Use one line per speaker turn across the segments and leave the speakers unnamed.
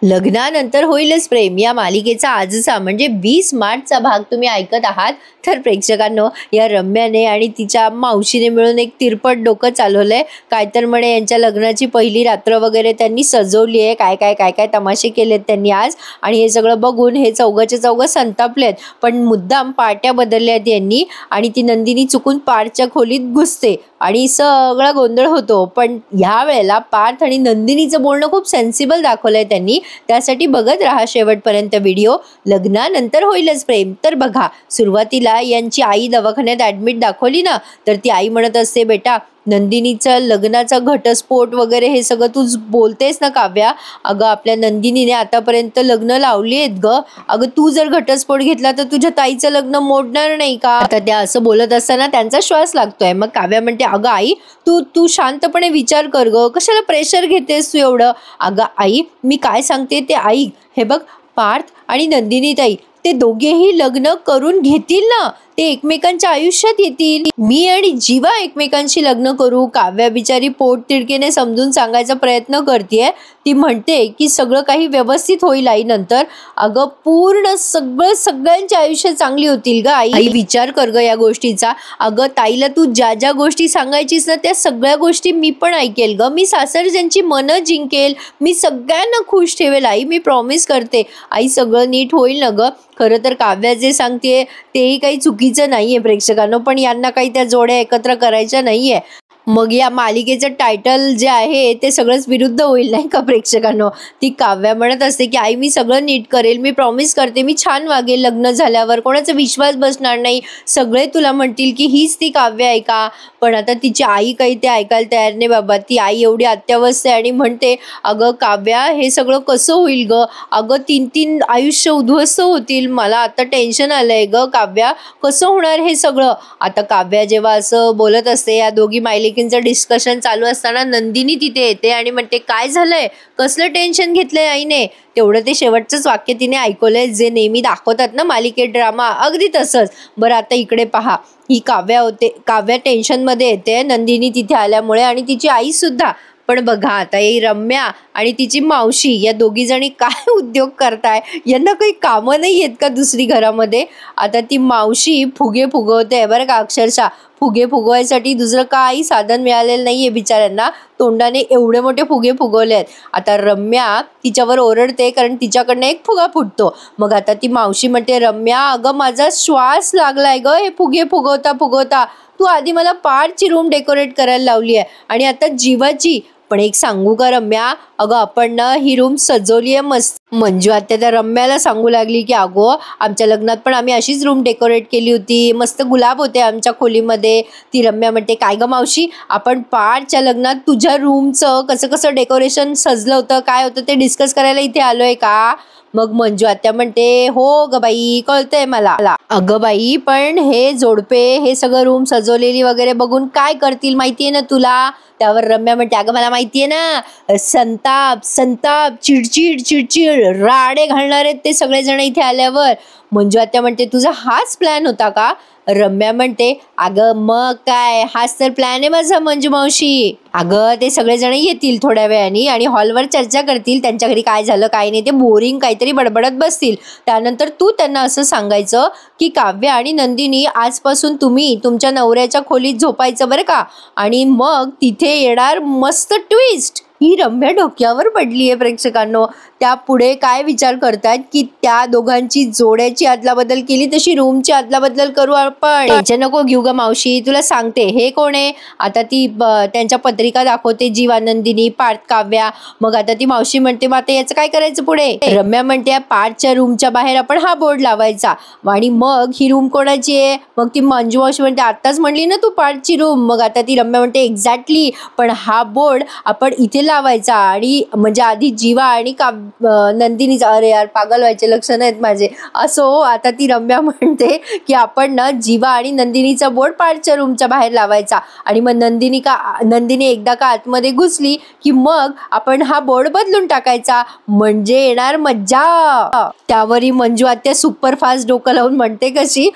लग्नानंतर होईलच प्रेम या मालिकेचा आजचा म्हणजे 20 मार्चचा भाग तुम्ही ऐकत आहात. तर प्रेक्षकांनो, या रम्याने आणि तिच्या मावशीने मिळून एक तिरपट डोकं चालवलंय. काय तर म्हणे यांच्या लग्नाची पहिली रात्र वगैरे त्यांनी सजवली आहे. काय काय काय काय तमाशे केलेत त्यांनी आज. आणि हे सगळं बघून हे चौघाचे चौघं संतापलेत. पण मुद्दाम पार्ट्या बदलल्यात यांनी आणि ती नंदिनी चुकून पार्थच्या खोलीत घुसते आणि सगळा गोंधळ होतो. पण ह्या वेळेला पार्थ आणि नंदिनीचं बोलणं खूप सेन्सिबल दाखवलंय त्यांनी. त्यासाठी बघत राहा शेवटपर्यंत व्हिडिओ. लग्नानंतर होईलच प्रेम. तर बघा, सुरुवातीला यांची आई दवाखान्यात ऍडमिट दाखवली ना, तर ती आई म्हणत असते, बेटा नंदिनीचं लग्नाचा घटस्फोट वगैरे हे सगळं तू बोलतेस ना काव्या, अगं आपल्या नंदिनीने आतापर्यंत लग्न लावली आहेत ग. अगं तू जर घटस्फोट घेतला तर तुझ्या ताईचं लग्न मोडणार नाही का. आता त्या असं बोलत असताना त्यांचा श्वास लागतोय. मग काव्या म्हणते, अगं आई तू तू शांतपणे विचार कर ग, कशाला प्रेशर घेतेस तू एवढं. अगं आई मी काय सांगते ते ऐक. हे बघ, पार्थ आणि नंदिनी ताई ते दोघेही लग्न करून घेतील ना, ते एकमेकांच्या आयुष्यात येतील. मी आणि जीवा एकमेकांशी लग्न करू. काव्या बिचारी पोट तिडकीने समजून सांगायचा प्रयत्न करतेय. ती म्हणते की सगळं काही व्यवस्थित होईल आई नंतर. अगं पूर्ण सगळ्यांची आयुष्य चांगली होतील ग आई. आई विचार कर ग या गोष्टीचा. अगं ताईला तू ज्या ज्या गोष्टी सांगायचीस ना त्या सगळ्या गोष्टी मी पण ऐकेल ग. मी सासरच्यांची मनं जिंकेल. मी सगळ्यांना खुश ठेवेल आई, मी प्रॉमिस करते. आई सगळं नीट होईल ना ग. खरं तर काव्या जे सांगते तेही काही चुकीचं नाहीये प्रेक्षकांनो, पण यांना काही त्या जोड्या एकत्र करायच्या नाहीये. मग या मालिकेचं टायटल जे आहे ते सगळंच विरुद्ध होईल नाही का प्रेक्षकांनो. ती काव्या म्हणत असते की आई मी सगळं नीट करेल, मी प्रॉमिस करते, मी छान वागेल लग्न झाल्यावर, कोणाचा विश्वास बसणार नाही. सगळे तुला म्हणतील की हीच ती काव्या आहे का. पण आता तिची आई काही ते ऐकायला तयार नाही बाबा. ती आई एवढी अत्यावस्थ आहे आणि म्हणते, अगं काव्या हे सगळं कसं होईल ग. अगं 3-3 आयुष्य उद्ध्वस्त होतील. मला आता टेन्शन आलंय ग काव्या, कसं होणार हे सगळं. आता काव्या जेव्हा असं बोलत असते, या दोघी मालिकेचं डिस्कशन चालू असताना नंदिनी तिथे येते आणि म्हणते, काय झालंय, कसलं टेन्शन घेतलंय आईने. तेवढं ते शेवटचंच वाक्य तिने ऐकवलंय जे नेहमी दाखवतात ना मालिकेत ड्रामा, अगदी तसंच. बरं आता इकडे पहा, ही काव्या टेन्शनमध्ये येते नंदिनी तिथे आल्यामुळे आणि तिची आई सुद्धा. पण बघा आता ही रम्या आणि तिची मावशी या दोघी जणी काय उद्योग करताय. यांना काही कामं नाही आहेत का दुसरी घरामध्ये. आता ती मावशी फुगे फुगवते बरं का, अक्षरशः फुगे फुगवायसाठी दुसरं काही साधन मिळालेलं नाहीये बिचाऱ्यांना. तोंडाने एवढे मोठे फुगे फुगवले आहेत. आता रम्या तिच्यावर ओरडते कारण तिच्याकडनं एक फुगा फुटतो. मग आता ती मावशी म्हणते, रम्या अगं माझा श्वास लागलाय ग हे फुगे फुगवता फुगवता. तू आधी मला पार्टची रूम डेकोरेट करायला लावली आहे आणि आता जीवाची. पण एक सांगू का रम्या, अगं आपण ना ही रूम सजवली आहे मस्त. मंजू आत्या त्या रम्याला सांगू लागली की अगो आमच्या लग्नात पण आम्ही अशीच रूम डेकोरेट केली होती, मस्त गुलाब होते आमच्या खोलीमध्ये. ती रम्या म्हणते, काय ग मावशी, आपण पार्टच्या लग्नात तुझ्या रूमचं कसं कसं डेकोरेशन सजलं होतं, काय होतं ते डिस्कस करायला इथे आलोय का. मग मंजू आत्या म्हणते, हो ग बाई कळतंय मला. अगं बाई पण हे जोडपे हे सगळं रूम सजवलेली वगैरे बघून काय करतील माहितीये ना तुला. त्यावर रम्या म्हणते, अगं मला माहितीये ना, संताप संताप चिडचिड चिडचिड राडे घालणार आहेत ते सगळेजण इथे आल्यावर. मंजू आत्या म्हणते, तुझा हाच प्लॅन होता का. रम्या म्हणते, अगं मग काय, हाच तर प्लॅन आहे माझा मंजू मावशी. अगं ते सगळेजण येतील थोड्या वेळाने आणि हॉलवर चर्चा करतील त्यांच्या घरी काय झालं काय नाही, ते बोरिंग काहीतरी बडबडत बसतील. त्यानंतर तू त्यांना असं सांगायचं की काव्या आणि नंदिनी आजपासून तुम्ही तुमच्या नवऱ्याच्या खोलीत झोपायचं बरं का. आणि मग तिथे येणार मस्त ट्विस्ट. ही रम्या डोक्यावर पडली आहे प्रेक्षकांनो. त्या पुढे काय विचार करतायत की त्या दोघांची जोड्याची अदलाबदल केली तशी रूमची अदलाबदल करू आपण. टेन्शन नको घेऊ ग मावशी, तुला सांगते हे कोण आहे. आता ती त्यांच्या पत्रिका दाखवते, जीवा नंदिनी पार्थ काव्या. मग आता ती मावशी म्हणते, मग आता याचं काय करायचं पुढे. रम्या म्हणते, पार्थच्या रूमच्या बाहेर आपण हा बोर्ड लावायचा आणि मग ही रूम कोणाची आहे. मग ती मंजू मावशी म्हणते, आत्ताच म्हणली ना तू पार्थची रूम. मग आता ती रम्या म्हणते, एक्झॅक्टली, पण हा बोर्ड आपण इथे लावायचा आणि म्हणजे आधी जीवा आणि नंदिनीचा. अरे यार पागल व्हायचे लक्षण आहेत माझे. असो आता ती रम्या म्हणते की आपण ना जीवा आणि नंदिनीचा बोर्ड पार्टच्या रूमच्या बाहेर लावायचा आणि मग नंदिनी एकदा का आतमध्ये घुसली की मग आपण हा बोर्ड बदलून टाकायचा, म्हणजे येणार मज्जा. त्यावरही मंजू आत्या सुपरफास्ट डोकं लावून म्हणते, कशी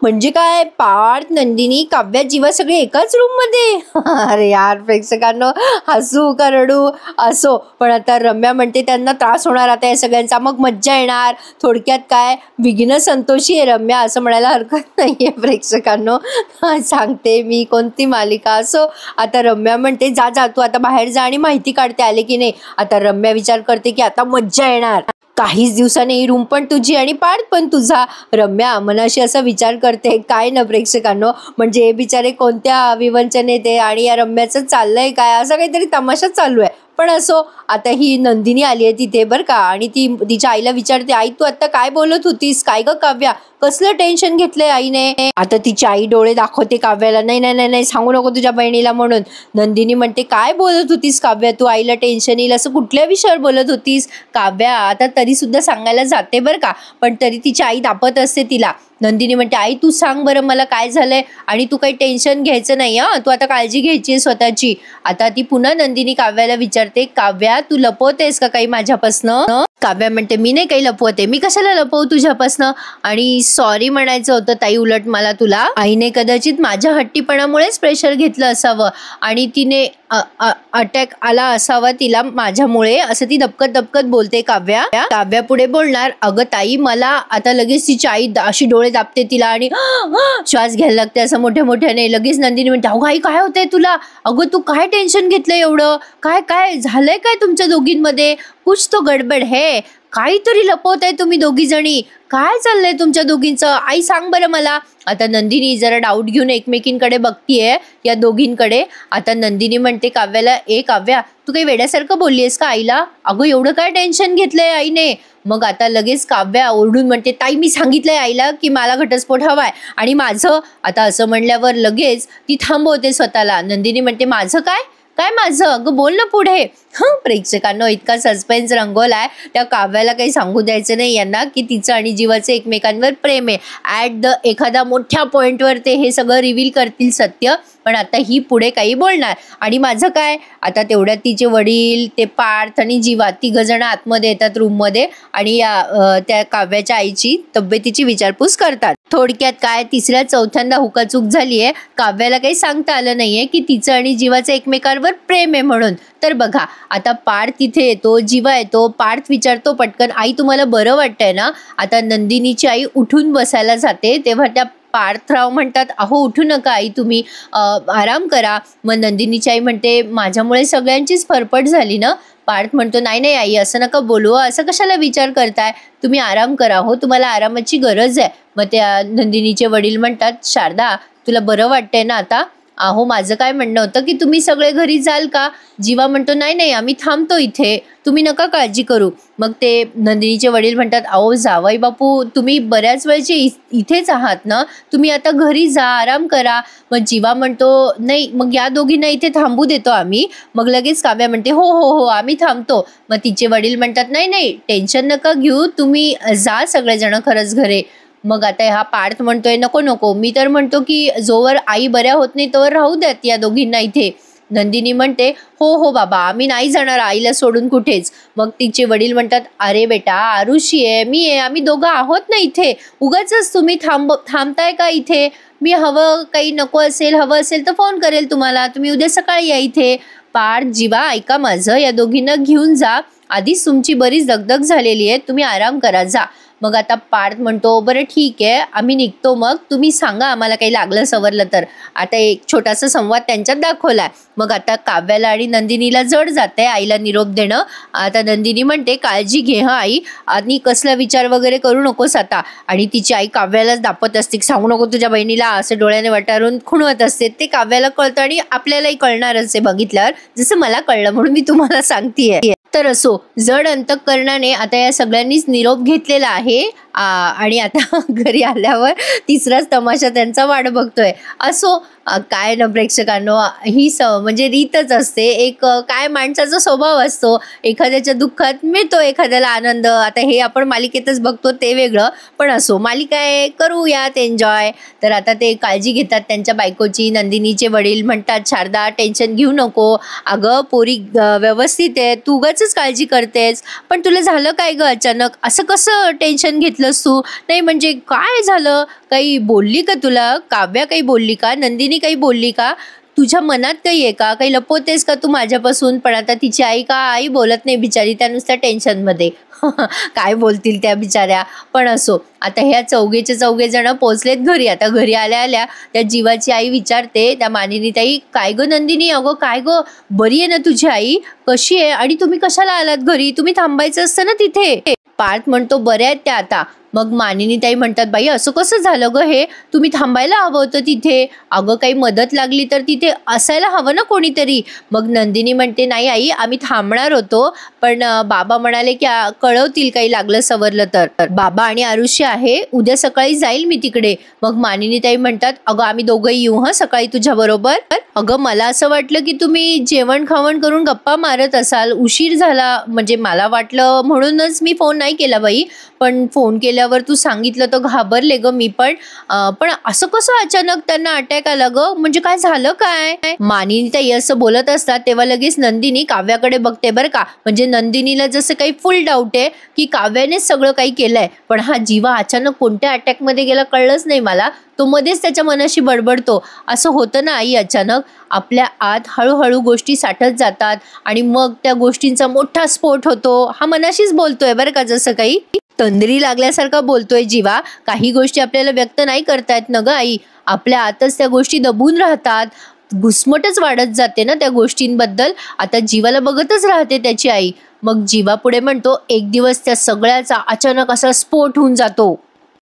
म्हणजे काय, पार्थ नंदिनी काव्या जीवा सगळे एकाच रूम मध्ये. अरे यार प्रेक्षकांनो हसू का रडू असो. पण आता रम्या म्हणते त्यांना त्रास होणार आता या सगळ्यांचा, मग मज्जा येणार. थोडक्यात काय विघ्न संतोषी आहे रम्या असं म्हणायला हरकत नाहीये प्रेक्षकांनो. सांगते मी कोणती मालिका असो. आता रम्या म्हणते जा जा तू आता बाहेर जा आणि माहिती काढते आले की नाही. आता रम्या विचार करते की आता मज्जा येणार, काहीच दिवसाने ही रूम पण तुझी आणि पार्ट पण तुझा. रम्या मनाशी असा विचार करते. काय ना प्रेक्षकांनो, म्हणजे हे बिचारे कोणत्या विवंचनेत आहे आणि या रम्याचं चाललंय काय, असा काहीतरी तमाशा चालू आहे. पण असो, आता ही नंदिनी आली आहे तिथे बरं का, आणि ती तिच्या आईला विचारते आई तू आता काय बोलत होतीस, काय ग काव्या, कसलं टेन्शन घेतलंय आईने. आता तिची आई डोळे दाखवते काव्याला, नाही नाही नाही नाही सांगू नको तुझ्या बहिणीला म्हणून. नंदिनी म्हणते काय बोलत होतीस काव्या तू, आईला टेन्शन येईल असं कुठल्या विषयावर बोलत होतीस. काव्या आता तरी सुद्धा सांगायला जाते बरं का, पण तरी तिची आई दापत असते तिला. नंदिनी म्हणते आई तू सांग बरं मला काय झालंय, आणि तू काही टेन्शन घ्यायचं नाही हा, तू आता काळजी घ्यायची आहे स्वतःची. आता ती पुन्हा नंदिनी काव्याला विचारते काव्या तू लपवतेस का काही माझ्यापासनं. काव्या म्हणते मी नाही काही लपवते, मी कशाला लपवू तुझ्यापासनं, आणि सॉरी म्हणायचं होतं ताई उलट मला तुला. आईने कदाचित माझ्या हट्टीपणामुळेच प्रेशर घेतलं असावं आणि तिने अटॅक आला असावा तिला माझ्यामुळे, असं ती दबकत दबकत बोलते काव्या. काव्या पुढे बोलणार अगं ताई मला, आता लगेच तिची आई अशी डोळे दाबते तिला आणि श्वास घ्यायला लागते असं मोठ्या मोठ्याने. लगेच नंदिनी म्हणते अगं आई काय होतंय तुला, अगं तू काय टेन्शन घेतलं एवढं, काय काय झालंय काय तुमच्या दोघींमध्ये, कुछ तो गडबड है, काहीतरी लपवताय तुम्ही दोघी जणी, काय चाललंय तुमच्या दोघींचं, आई सांग बरं मला. आता नंदिनी जरा डाऊट घेऊन एकमेकींकडे बघतीये या दोघींकडे. आता नंदिनी म्हणते काव्याला ए काव्या तू काही वेड्यासारखं बोललीस का आईला, अगं एवढं काय टेन्शन घेतलंय आईने. मग आता लगेच काव्या ओरडून म्हणते ताई मी सांगितलंय आईला की मला घटस्फोट हवाय आणि माझं. आता असं म्हणल्यावर लगेच ती थांबवते स्वतःला. नंदिनी म्हणते माझं काय काय माझं, अगं बोल ना पुढे. प्रेक्षकांनो इतका सस्पेन्स रंगवलाय, त्या काव्याला काही सांगू द्यायचं नाही यांना की तिचं आणि जीवाचं एकमेकांवर प्रेम आहे. ॲट द एखाद्या मोठ्या पॉईंटवर ते हे सगळं रिव्हील करतील सत्य, पण आता ही पुढे काही बोलणार. आणि माझं काय, आता तेवढ्यात तिचे वडील ते पार्थ आणि जीवा तिघजण आतमध्ये येतात रूममध्ये आणि त्या काव्याच्या आईची तब्येतीची विचारपूस करतात. थोडक्यात काय तिसऱ्या चौथ्यांदा हुकाचूक झालीये, काव्याला काही सांगता आलं नाहीये की तिचं आणि जीवाचं एकमेकांवर प्रेम आहे म्हणून. तर बघा आता पार्थ तिथे येतो, जीवा येतो, पार्थ विचारतो पटकन आई तुम्हाला बरं वाटतंय ना. आता नंदिनीची आई उठून बसायला जाते तेव्हा त्या पार्थराव म्हणतात अहो उठू नका आई तुम्ही आराम करा. मग नंदिनीची आई म्हणते माझ्यामुळे सगळ्यांचीच फरफट झाली ना. पार्थ म्हणतो नाही नाही आई असं नका बोलू, असं कशाला विचार करताय, तुम्ही आराम करा हो, तुम्हाला आरामाची गरज आहे. मग त्या नंदिनीचे वडील म्हणतात शारदा तुला बरं वाटतंय ना आता. अहो माझं काय म्हणणं होतं की तुम्ही सगळे घरी जाल का. जीवा म्हणतो नाही नाही आम्ही थांबतो इथे, तुम्ही नका काळजी करू. मग ते नंदिनीचे वडील म्हणतात अहो जावई बापू तुम्ही बऱ्याच वेळचे इथेच आहात ना, तुम्ही आता घरी जा आराम करा. मग जीवा म्हणतो नाही मग या दोघींना इथे थांबू देतो आम्ही. मग लगेच काव्या म्हणते हो हो हो आम्ही थांबतो. मग तिचे वडील म्हणतात नाही नाही टेन्शन नका घेऊ, तुम्ही जा सगळेजण खरंच घरे. मग आता हा पार्थ म्हणतोय नको नको, मी तर म्हणतो की जोवर आई बऱ्या होत नाही तोवर राहू द्यात या दोघींना इथे. नंदिनी म्हणते हो हो बाबा आम्ही नाही जाणार आईला सोडून कुठेच. मग तिचे वडील म्हणतात अरे बेटा आरुषी आहे मी आहे, आम्ही दोघं आहोत ना इथे, उगाचच तुम्ही थांबताय का इथे. मी हवं काही नको असेल हवं असेल तर फोन करेल तुम्हाला, तुम्ही उद्या सकाळी या इथे. पार्थ जीवा ऐका माझं, या दोघींना घेऊन जा, आधीच तुमची बरीच दगदग झालेली आहे, तुम्ही आराम करा जा. मग आता पार्थ म्हणतो बरं ठीक आहे आम्ही निघतो, मग तुम्ही सांगा आम्हाला काही लागलं सवरलं तर. आता एक छोटासा संवाद त्यांच्यात दाखवलाय. मग आता काव्याला आणि नंदिनीला जड जाते आईला निरोप देणं. आता नंदिनी म्हणते काळजी घे हा आई, आणि कसला विचार वगैरे करू नकोस आता. आणि तिची आई काव्यालाच दापत असते सांगू नको तुझ्या बहिणीला, असं डोळ्याने वटारून खुणवत असते. ते काव्याला कळतं आणि आपल्यालाही कळणारच आहे बघितल्यावर, जसं मला कळलं म्हणून मी तुम्हाला सांगतेय. तर असो जड अंतःकरणाने आता या सगळ्यांनीच निरोप घेतलेला आहे आणि आता घरी आल्यावर तिसराच तमाशा त्यांचा वाट बघतोय. असो काय ना प्रेक्षकांनो, ही म्हणजे रीतच असते एक, काय माणसाचा स्वभाव असतो, एखाद्याच्या दुःखात मिळतो एखाद्याला आनंद. आता हे आपण मालिकेतच बघतो ते वेगळं, पण असो मालिका आहे करूयात एन्जॉय. तर आता ते काळजी घेतात त्यांच्या बायकोची. नंदिनीचे वडील म्हणतात शारदा टेन्शन घेऊ नको, अगं पोरी व्यवस्थित आहे, तू उगाचच काळजी करतेस, पण तुला झालं काय ग अचानक, असं कसं टेन्शन घेतलंस तू. नाही म्हणजे काय झालं, काही बोलली का तुला, काव्या काही बोलली का, नंदिनी काही बोलली का, तुझ्या मनात काही आहे का? काही लपवतेस का तू माझ्यापासून? पण आता तिची आई बोलत नाही बिचारी, त्या नुसत्या टेन्शनमध्ये. काय बोलतील त्या बिचाऱ्या. पण असो, आता ह्या चौघेचे चौघे जण पोहोचलेत घरी. आता घरी आल्या आल्या त्या जीवाची आई विचारते त्या मानिनी ताई, काय गं नंदिनी, अगं काय गं, बरी आहे ना तुझी आई? कशी आहे? आणि तुम्ही कशाला आलात घरी? तुम्ही थांबायचं असतं ना तिथे. पार्थ म्हणतो, बऱ्या आहेत त्या आता. मग मानिनी ताई म्हणतात, बाई असं कसं झालं ग हे? तुम्ही थांबायला हवं होतं तिथे. अगं काही मदत लागली तर तिथे असायला हवं ना कोणीतरी. मग नंदिनी म्हणते, नाही आई, आम्ही थांबणार होतो, पण बाबा म्हणाले की कळवतील काही लागलं सवरलं तर. बाबा आणि आरुषी आहे, उद्या सकाळी जाईल मी तिकडे. मग मानिनी ताई म्हणतात, अगं आम्ही दोघंही येऊ हं सकाळी तुझ्या बरोबर. अगं मला असं वाटलं की तुम्ही जेवण खावण करून गप्पा मारत असाल, उशीर झाला म्हणजे मला वाटलं, म्हणूनच मी फोन नाही केला बाई. पण फोन केल्यावर तू सांगितलं तर घाबरले ग मी पण. पण असं कसं अचानक त्यांना अटॅक आला ग? म्हणजे काय झालं काय? मानिनी ताई असं बोलत असतात तेव्हा लगेच नंदिनी काव्याकडे बघते बरं का. म्हणजे नंदिनीला जसं काही फुल डाऊट आहे की काव्यानेच सगळं काही केलंय. पण हा जीवा अचानक कोणत्या अटॅक मध्ये गेला कळलंच नाही मला. तो मध्येच त्याच्या मनाशी बडबडतो. असं होतं ना आई, अचानक आपल्या आत हळूहळू गोष्टी साठत जातात आणि मग त्या गोष्टींचा मोठा स्फोट होतो. हा मनाशीच बोलतोय बरं का, जसं काही तंद्री लागल्यासारखा बोलतोय जीवा. काही गोष्टी आपल्याला व्यक्त नाही करता येत ना ग आई, आपल्या आतच त्या गोष्टी दबून राहतात. घुसमटच वाढत जाते ना त्या गोष्टींबद्दल. आता जीवाला बघतच राहते त्याची आई. मग जीवा पुढे म्हणतो, एक दिवस त्या सगळ्याचा अचानक असा स्फोट होऊन जातो.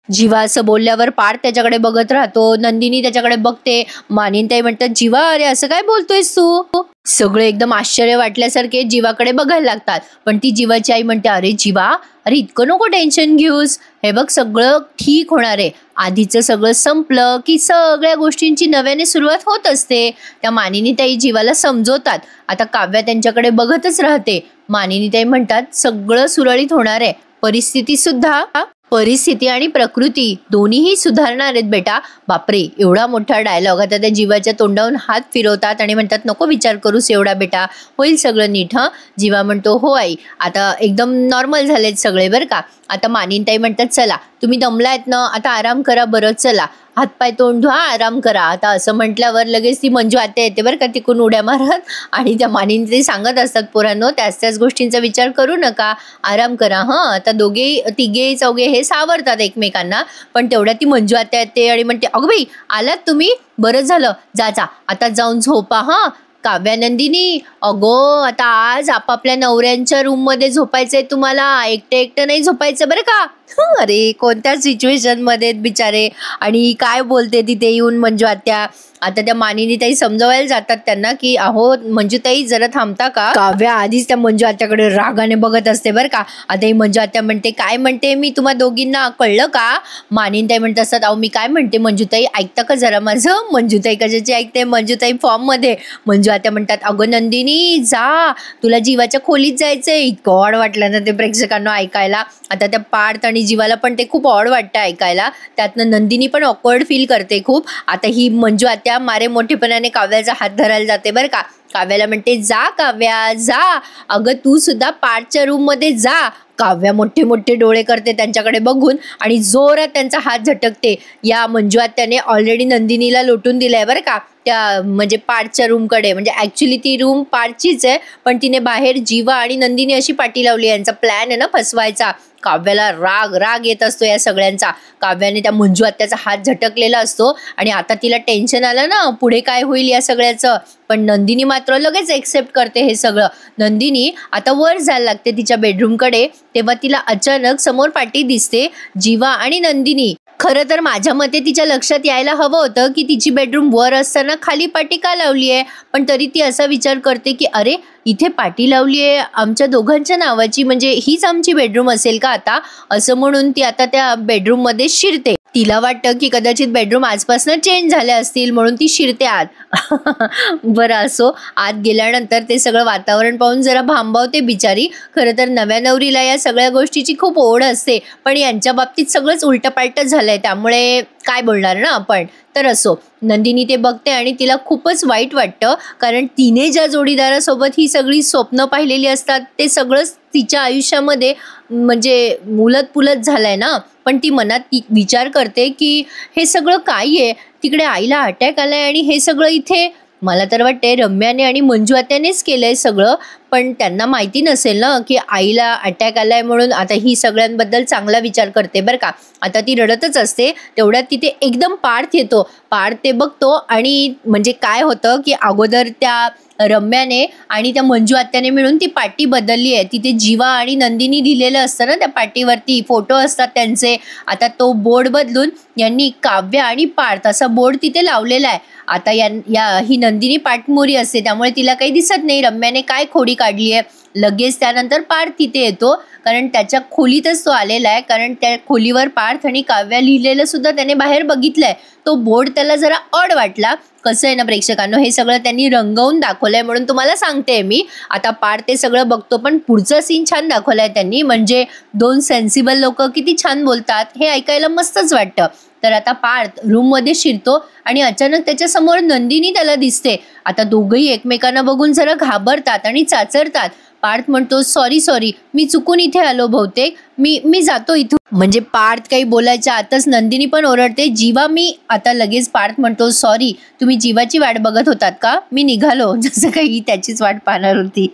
जीवा असं बोलल्यावर पार्थ त्याच्याकडे बघत राहतो. नंदिनी त्याच्याकडे बघते. मानिनताई म्हणतात, जीवा अरे असं काय बोलतोयस तू? सगळे एकदम आश्चर्य वाटल्यासारखे जीवाकडे बघायला लागतात. पण ती जीवाची आई म्हणते, अरे जीवा, अरे इतकं नको टेन्शन घेऊस. हे बघ सगळं ठीक होणार आहे. आधीचं सगळं संपलं की सगळ्या गोष्टींची नव्याने सुरुवात होत असते. त्या मानिनीताई जीवाला समजवतात. आता काव्या त्यांच्याकडे बघतच राहते. मानिनीताई म्हणतात, सगळं सुरळीत होणार आहे. परिस्थिती आणि प्रकृती दोन्हीही सुधारणार आहेत बेटा. बापरे, एवढा मोठा डायलॉग. आता त्या जीवाच्या तोंडावरून हात फिरवतात आणि म्हणतात, नको विचार करूस एवढा बेटा, होईल सगळं नीट. हं. जीवा म्हणतो, हो आई, आता एकदम नॉर्मल झालेत सगळे बरं का. आता मानिनताई म्हणतात, चला तुम्ही दमलायत ना, आता आराम करा बरं, चला हातपाय तोंड धुवा, आराम करा. आता असं म्हटल्यावर लगेच ती मंजू आत्या येते बरं का तिकून उड्या मारत. आणि त्या मानिनी सांगत असतात, पोरांनो त्याच गोष्टींचा विचार करू नका, आराम करा. आता तिघे चौघे हे सावरतात एकमेकांना. पण तेवढ्या ती मंजू आत्या येते आणि म्हणते, अगं बाई आलात तुम्ही, बरं झालं, जा आता जाऊन झोपा. काव्या, नंदिनी, अगो आता आज आपापल्या नवऱ्यांच्या रूम मध्ये झोपायचंय तुम्हाला, एकटं नाही झोपायचं बरं का. अरे कोणत्या सिच्युएशन मध्ये बिचारे. आणि काय बोलते तिथे येऊन मंजू आत्या. आता त्या मानिनीताई समजवायला जातात त्यांना की अहो मंजूताई जरा थांबता का. काव्या आधीच त्या मंजू आत्याकडे रागाने बघत असते बरं का. आता ही मंजू आत्या म्हणते, काय म्हणते मी तुम्हा दोघींना, कळलं का? मानिनीताई म्हणत असतात, अहो मी काय म्हणते मंजूताई, ऐकता का जरा माझं. मंजूताई कशाची ऐकते, मंजूताई फॉर्म मध्ये. मंजू आत्या म्हणतात, अगं नंदिनी जा, तुला जीवाच्या खोलीत जायचंय. इतकं ऑड वाटलं ना ते प्रेक्षकांना ऐकायला. आता त्या पार्थ आणि जीवाला पण ते खूप ऑड वाटतं ऐकायला. त्यातनं नंदिनी पण ऑकवर्ड फील करते खूप. आता ही मंजू आत्या मारे मोठेपणाने काव्याचा हात धरायला जाते बरं का. काव्याला म्हणते, जा काव्या जा, अगं तू सुद्धा पार्थच्या रूम मध्ये जा. काव्या मोठे मोठे डोळे करते त्यांच्याकडे बघून आणि जोरात त्यांचा हात झटकते. या मंजू आत्याने ऑलरेडी नंदिनीला लोटून दिलाय बरं का त्या म्हणजे पार्थच्या रूमकडे. म्हणजे ऍक्च्युली ती रूम पार्थचीच आहे, पण तिने बाहेर जीवा आणि नंदिनी अशी पाठी लावली. यांचा प्लॅन आहे ना फसवायचा. काव्याला राग येत असतो या सगळ्यांचा. काव्याने त्या मंजू आत्याचा हात झटकलेला असतो आणि आता तिला टेन्शन आलं ना पुढे काय होईल या सगळ्याचं. पण नंदिनी मात्र लगेच एक्सेप्ट करते हे सगळं. नंदिनी आता वर जायला लागते तिच्या बेडरूमकडे. तेव्हा तिला अचानक समोर पाठी दिसते जीवा आणि नंदिनी. खरं तर माझ्या मते तिच्या लक्षात यायला हवं होतं की तिची बेडरूम वर असताना खाली पाटी का लावली आहे. पण तरी ती असा विचार करते की अरे इथे पाटी लावली आहे आमच्या दोघांच्या नावाची, म्हणजे हीच आमची बेडरूम असेल का आता, असं म्हणून ती आता त्या बेडरूम मध्ये शिरते. तिला वाटतं की कदाचित बेडरूम आजपासून चेंज झाले असतील म्हणून ती शिरते आत. बरं असो, आत गेल्यानंतर ते सगळं वातावरण पाहून जरा भांबावते बिचारी. खरं तर नव्या नवरीला या सगळ्या गोष्टीची खूप ओढ असते, पण यांच्या बाबतीत सगळंच उलटपालट झालंय, त्यामुळे काय बोलणार ना आपण. तर असो, नंदिनी ते बघते आणि तिला खूपच वाईट वाटतं, कारण तिने ज्या जोडीदारासोबत ही सगळी स्वप्न पाहिलेली असतात ते सगळंच तिच्या आयुष्यामध्ये म्हणजे उलटपुलट झालंय ना. पण ती मनात विचार करते की हे सगळं काय आहे, तिकडे आईला अटॅक आलाय आणि हे सगळं इथे मला तर वाटते रम्याने आणि मंजू आत्यानेच केलंय सगळं, पण त्यांना माहिती नसेल ना की आईला अटॅक आलाय म्हणून. आता ही सगळ्यांबद्दल चांगला विचार करते बरं का. आता ती रडतच असते, तेवढ्यात तिथे एकदम पार्थ येतो. पार्थ ते बघतो आणि म्हणजे काय होतं की अगोदर त्या रम्याने आणि त्या मंजू आत्याने मिळून ती पाटी बदलली आहे. तिथे जीवा आणि नंदिनी लिहिलेलं असतं ना त्या पाटीवरती, फोटो असतात त्यांचे. आता तो बोर्ड बदलून यांनी काव्य आणि पार्थ असा बोर्ड तिथे लावलेला आहे. आता ही नंदिनी पाटमोरी असते, त्यामुळे तिला काही दिसत नाही रम्याने काय खोडी काढली आहे. लगेच त्यानंतर पार्थ तिथे येतो, कारण त्याच्या खोलीतच तो आलेला आहे. कारण त्या खोलीवर पार्थ आणि काव्य लिहिलेलं सुद्धा त्याने बाहेर बघितलंय. तो बोर्ड त्याला जरा ऑड वाटला. कसं आहे ना प्रेक्षकांनो, हे सगळं त्यांनी रंगवून दाखवलंय म्हणून तुम्हाला सांगते मी. आता पार्थ ते सगळं बघतो, पण पुढचं सीन छान दाखवलंय त्यांनी. म्हणजे दोन सेन्सिबल लोक किती छान बोलतात हे ऐकायला मस्तच वाटतं. तर आता पार्थ रूममध्ये शिरतो आणि अचानक त्याच्या समोर नंदिनी त्याला दिसते. आता दोघंही एकमेकांना बघून जरा घाबरतात आणि चाचरतात. पार्थ म्हणतो सॉरी मी चुकून इथे आलो, बहुतेक मी जातो इथून. म्हणजे पार्थ काही बोलायच्या आतच नंदिनी पण ओरडते जीवा मी. आता लगेच पार्थ म्हणतो सॉरी, तुम्ही जीवाची वाट बघत होतात का? मी निघालो. जसं काही त्याचीच वाट पाहणार होती.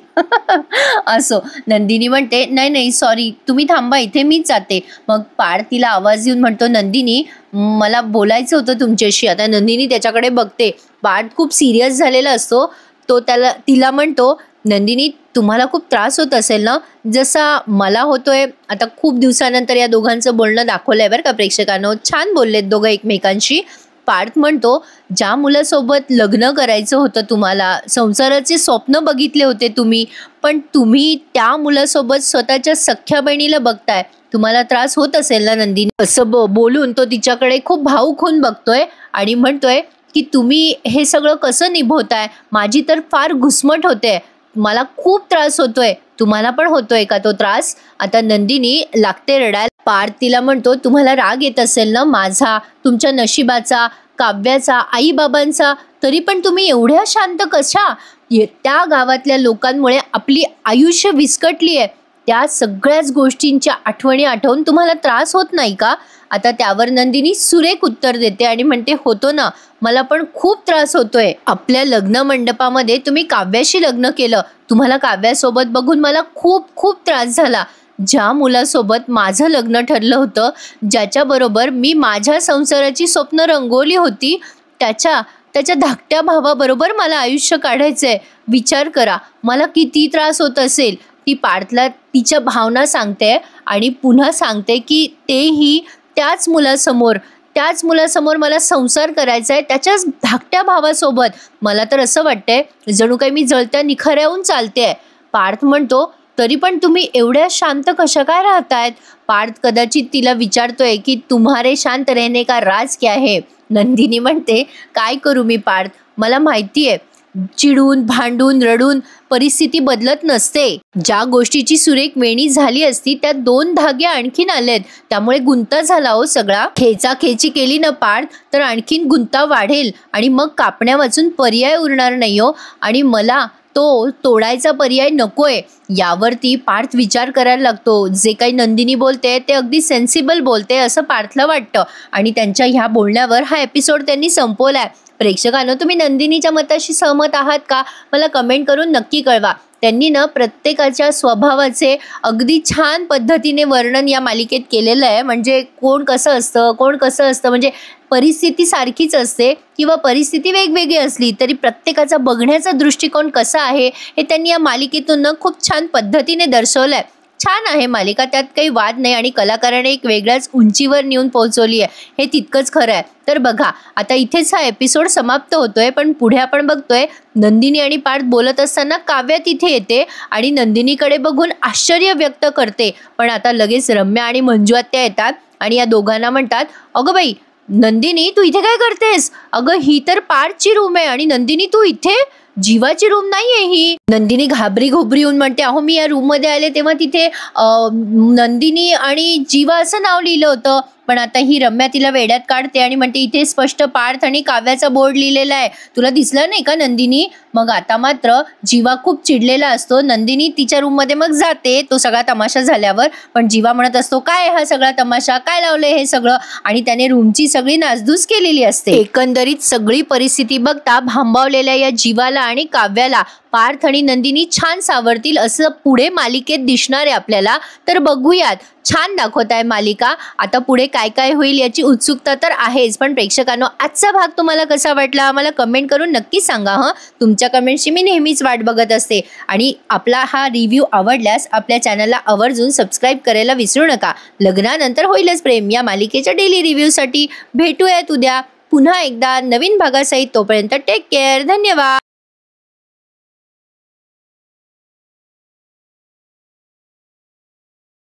असो. नंदिनी म्हणते नाही सॉरी, तुम्ही थांबा इथे, मीच जाते. मग पार्थ तिला आवाज येऊन म्हणतो नंदिनी मला बोलायचं होतं तुमच्याशी. आता नंदिनी त्याच्याकडे बघते. पार्थ खूप सिरियस झालेला असतो. तो तिला म्हणतो नंदिनी तुम्हाला खूप त्रास होत असेल ना, जसा मला होतोय. आता खूप दिवसानंतर या दोघांचं बोलणं दाखवलंय बरं का प्रेक्षकांनो. छान बोललेत दोघं एकमेकांशी. पार्थ म्हणतो ज्या मुलासोबत लग्न करायचं होतं तुम्हाला, संसाराचे स्वप्न बघितले होते तुम्ही, पण तुम्ही त्या मुलासोबत स्वतःच्या सख्ख्या बहिणीला बघताय, तुम्हाला त्रास होत असेल ना नंदिनी. असं बोलून तो तिच्याकडे खूप भावुक होऊन बघतोय आणि म्हणतोय की तुम्ही हे सगळं कसं निभवताय? माझी तर फार घुसमट होते, मला खूप त्रास होतोय. तुम्हाला पण होतोय का तो त्रास? आता नंदिनी लागते रडायला. पार्थ तिला म्हणतो तुम्हाला राग येत असेल ना माझा, तुमच्या नशिबाचा, काव्याचा, आई बाबांचा, तरी पण तुम्ही एवढ्या शांत कशा? त्या गावातल्या लोकांमुळे आपली आयुष्य विस्कटली आहे, त्या सगळ्याच गोष्टींच्या आठवणी आठवून तुम्हाला त्रास होत नाही का? आता त्यावर नंदिनी सुरेख उत्तर देते आणि म्हणते होतो ना, मला पण खूप त्रास होतोय. आपल्या लग्न मंडपामध्ये तुम्ही काव्याशी लग्न केलं, तुम्हाला काव्यासोबत बघून मला खूप खूप त्रास झाला. ज्या मुलासोबत माझं लग्न ठरलं होतं, ज्याच्याबरोबर मी माझ्या संसाराची स्वप्न रंगवली होती, त्याच्या धाकट्या भावाबरोबर मला आयुष्य काढायचंय. विचार करा मला किती त्रास होत असेल. ती पार्थला तिच्या भावना सांगते आणि पुन्हा सांगते की तेही त्याच मुलासमोर मला संसार करायचा आहे, त्याच्याच धाकट्या भावासोबत. मला तर असं वाटतंय जणू काही मी जळत्या निखाऱ्याहून चालतेय. पार्थ म्हणतो तरी पण तुम्ही एवढ्या शांत कशा काय राहतायत? पार्थ कदाचित तिला विचारतोय की तुम्हारे शांत रहने का राज क्या है? नंदिनी म्हणते काय करू मी पार्थ, मला माहितीये चिडून भांडून रडून परिस्थिती बदलत नसते. ज्या गोष्टीची सुरेख वेणी झाली असती त्यात 2 धागे आणखीन आलेत, त्यामुळे गुंता झाला हो सगळा. खेचाखेची केली ना पार्थ तर आणखीन गुंता वाढेल आणि मग कापण्या वाचून पर्याय उरणार नाही हो. आणि मला तो तोडायचा पर्याय नकोय. यावरती पार्थ विचार करायला लागतो. जे काही नंदिनी बोलते ते अगदी सेन्सिबल बोलते असं पार्थला वाटतं आणि त्यांच्या ह्या बोलण्यावर हा एपिसोड त्यांनी संपवलाय. प्रेक्षकांनो तुम्ही नंदिनीच्या मताशी सहमत आहात का? मला कमेंट करून नक्की कळवा. त्यांनी ना प्रत्येकाच्या स्वभावाचे अगदी छान पद्धतीने वर्णन या मालिकेत केलेलं आहे. म्हणजे कोण कसं असतं म्हणजे परिस्थिती सारखीच असते किंवा परिस्थिती वेगवेगळी असली तरी प्रत्येकाचा बघण्याचा दृष्टिकोन कसा आहे हे त्यांनी या मालिकेतून खूप छान पद्धतीने दर्शवलंय. छान आहे मालिका, त्यात काही वाद नाही आणि कलाकाराने एक वेगळ्याच उंचीवर नेऊन पोहोचवली आहे, हे तितकंच खरं आहे. तर बघा आता इथेच हा एपिसोड समाप्त होतोय, पण पुढे आपण बघतोय नंदिनी आणि पार्थ बोलत असताना काव्या तिथे येते आणि नंदिनीकडे बघून आश्चर्य व्यक्त करते. पण आता लगेच रम्या आणि मंजू आत्या येतात आणि या दोघांना म्हणतात अगं बाई नंदिनी तू इथे काय करतेस? अगं ही तर पार्थची रूम आहे आणि नंदिनी तू इथे? जीवाची रूम नाहीये ही. नंदिनी घाबरी घोबरी होऊन म्हणते, अहो मी या रूम मध्ये आले तेव्हा तिथे नंदिनी आणि जीवा असं नाव लिहिलं होतं, पण आता ही रम्या तिला वेड्यात काढते आणि म्हणते इथे स्पष्ट पार्थ आणि काव्याचा बोर्ड लिहिलेला आहे, तुला दिसलं नाही का नंदिनी? मग आता मात्र जीवा खूप चिडलेला असतो. नंदिनी तिच्या रूम मध्ये मग जाते तो सगळा तमाशा झाल्यावर, पण जीवा म्हणत असतो काय हा सगळा तमाशा, काय लावलंय हे सगळं, आणि त्याने रूमची सगळी नासधूस केलेली असते. एकंदरीत सगळी परिस्थिती बघता भांबावलेल्या या जीवाला आणि काव्याला पार्थ आणि नंदिनी छान सावरतील असं पुढे मालिकेत दिसणार आहे आपल्याला. तर बघूयात, छान दाखवत आहे मालिका. आता पुढे काय काय होईल याची उत्सुकता तर आहेच, पण प्रेक्षकांनो आजचा भाग तुम्हाला कसा वाटला मला कमेंट करून नक्की सांगा. तुमच्या कमेंटची मी नेहमीच वाट बघत असते. आणि आपला हा रिव्ह्यू आवडल्यास आपल्या चॅनलला आवर्जून सबस्क्राईब करायला विसरू नका. लग्नानंतर होईलच प्रेम या मालिकेच्या डेली रिव्ह्यूसाठी भेटूयात उद्या पुन्हा एकदा नवीन भागासहित. तोपर्यंत टेक केअर, धन्यवाद.